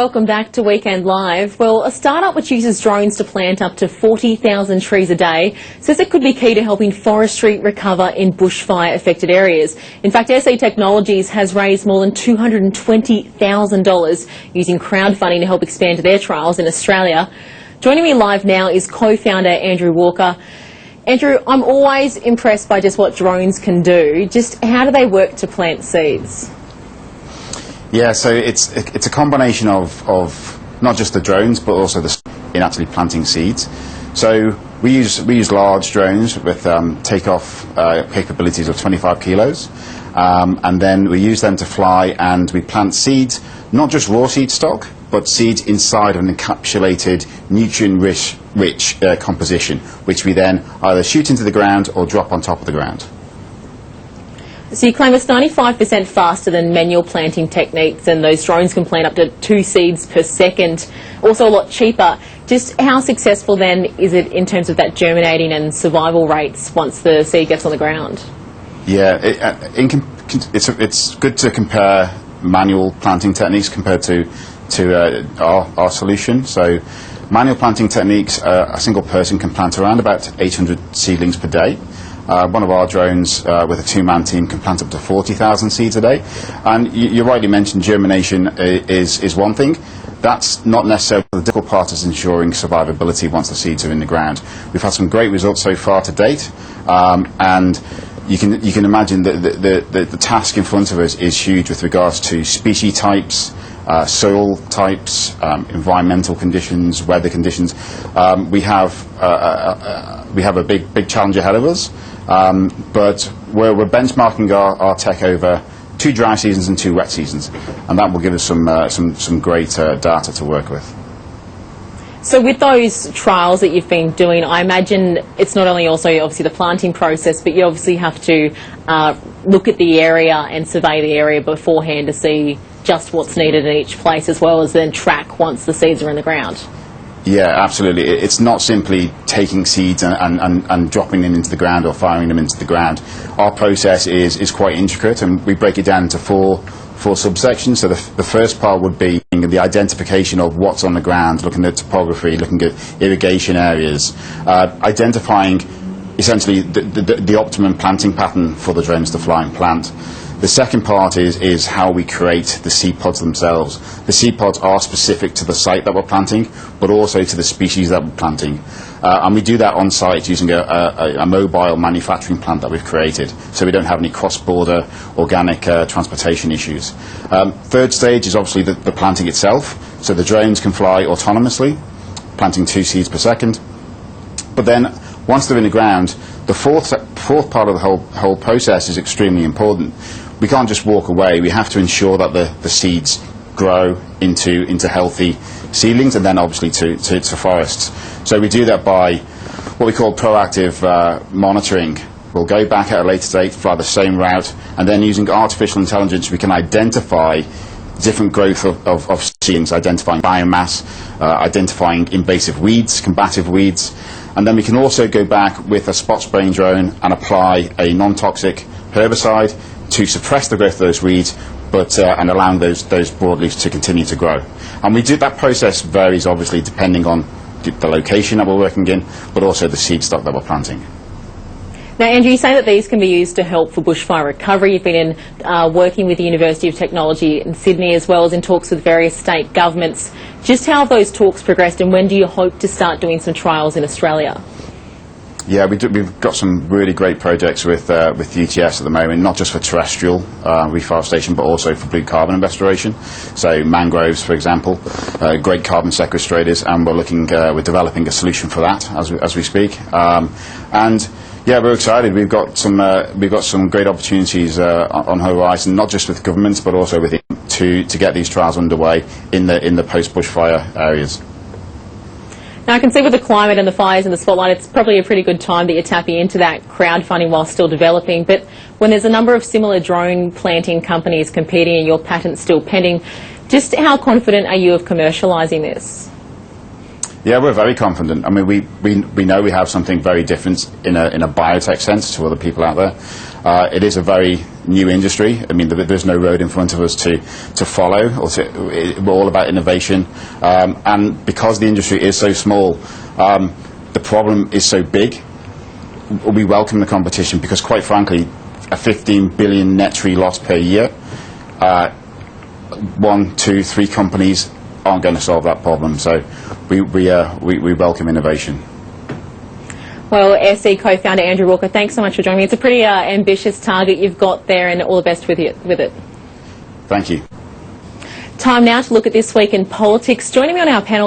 welcome back to Weekend Live. Well, a startup which uses drones to plant up to 40,000 trees a day says it could be key to helping forestry recover in bushfire-affected areas. In fact, AirSeed Technologies has raised more than $220,000 using crowdfunding to help expand their trials in Australia. Joining me live now is co-founder Andrew Walker. Andrew, I'm always impressed by just what drones can do. Just how do they work to plant seeds? Yeah, so it's a combination of not just the drones, but also in actually planting seeds. So we use large drones with takeoff capabilities of 25 kilos, and then we use them to fly and we plant seeds, not just raw seed stock, but seeds inside of an encapsulated nutrient-rich composition, which we then either shoot into the ground or drop on top of the ground. So you claim it's 95% faster than manual planting techniques, and those drones can plant up to 2 seeds per second, also a lot cheaper. Just how successful then is it in terms of that germinating and survival rates once the seed gets on the ground? Yeah, it's good to compare manual planting techniques compared to our solution. So manual planting techniques, a single person can plant around about 800 seedlings per day. One of our drones with a 2-man team can plant up to 40,000 seeds a day. And you rightly mentioned germination is one thing. That's not necessarily the difficult part, is ensuring survivability once the seeds are in the ground. We've had some great results so far to date, and you can imagine that the task in front of us is huge with regards to species types, soil types, environmental conditions, weather conditions. We have a big challenge ahead of us, but we're benchmarking our tech over 2 dry seasons and 2 wet seasons, and that will give us some great data to work with. So with those trials that you've been doing, I imagine it's not only also obviously the planting process, but you obviously have to look at the area and survey the area beforehand to see just what's needed in each place, as well as then track once the seeds are in the ground. Yeah, absolutely. It's not simply taking seeds and dropping them into the ground or firing them into the ground. Our process is quite intricate, and we break it down into four subsections. So the first part would be the identification of what's on the ground, looking at topography, looking at irrigation areas, identifying essentially the optimum planting pattern for the drones to fly and plant. The second part is how we create the seed pods themselves. The seed pods are specific to the site that we're planting, but also to the species that we're planting. And we do that on site using a mobile manufacturing plant that we've created, so we don't have any cross-border organic transportation issues. Third stage is obviously the planting itself. So the drones can fly autonomously, planting 2 seeds per second. But then once they're in the ground, the fourth part of the whole process is extremely important. We can't just walk away. We have to ensure that the seeds grow into healthy seedlings, and then obviously to forests. So we do that by what we call proactive monitoring. We'll go back at a later date, fly the same route, and then using artificial intelligence we can identify different growth of seedlings, identifying biomass, identifying invasive weeds, combative weeds, and then we can also go back with a spot spraying drone and apply a non-toxic herbicide to suppress the growth of those weeds, but and allowing those broadleafs to continue to grow. And that process varies obviously depending on the location that we're working in, but also the seed stock that we're planting. Now, Andrew, you say that these can be used to help for bushfire recovery. You've been working with the University of Technology in Sydney, as well as in talks with various state governments. Just how have those talks progressed, and when do you hope to start doing some trials in Australia? Yeah, we've got some really great projects with UTS at the moment, not just for terrestrial reforestation, but also for blue carbon restoration. So mangroves, for example, great carbon sequestrators, and we're developing a solution for that as we speak. And yeah, we're excited. We've got some great opportunities on horizon, not just with governments, but also with to get these trials underway in the post-bushfire areas. Now, I can see with the climate and the fires in the spotlight, it's probably a pretty good time that you're tapping into that crowdfunding while still developing. But when there's a number of similar drone planting companies competing and your patent's still pending, just how confident are you of commercialising this? Yeah, we're very confident. I mean, we know we have something very different in a biotech sense to other people out there. It is a very new industry. I mean, there's no road in front of us to follow. We're all about innovation. And because the industry is so small, the problem is so big, we welcome the competition because, quite frankly, a 15 billion net tree loss per year, 1, 2, 3 companies aren't going to solve that problem. So we welcome innovation. Well, AirSeed co-founder Andrew Walker, thanks so much for joining me. It's a pretty ambitious target you've got there, and all the best with it. Thank you. Time now to look at this week in politics. Joining me on our panel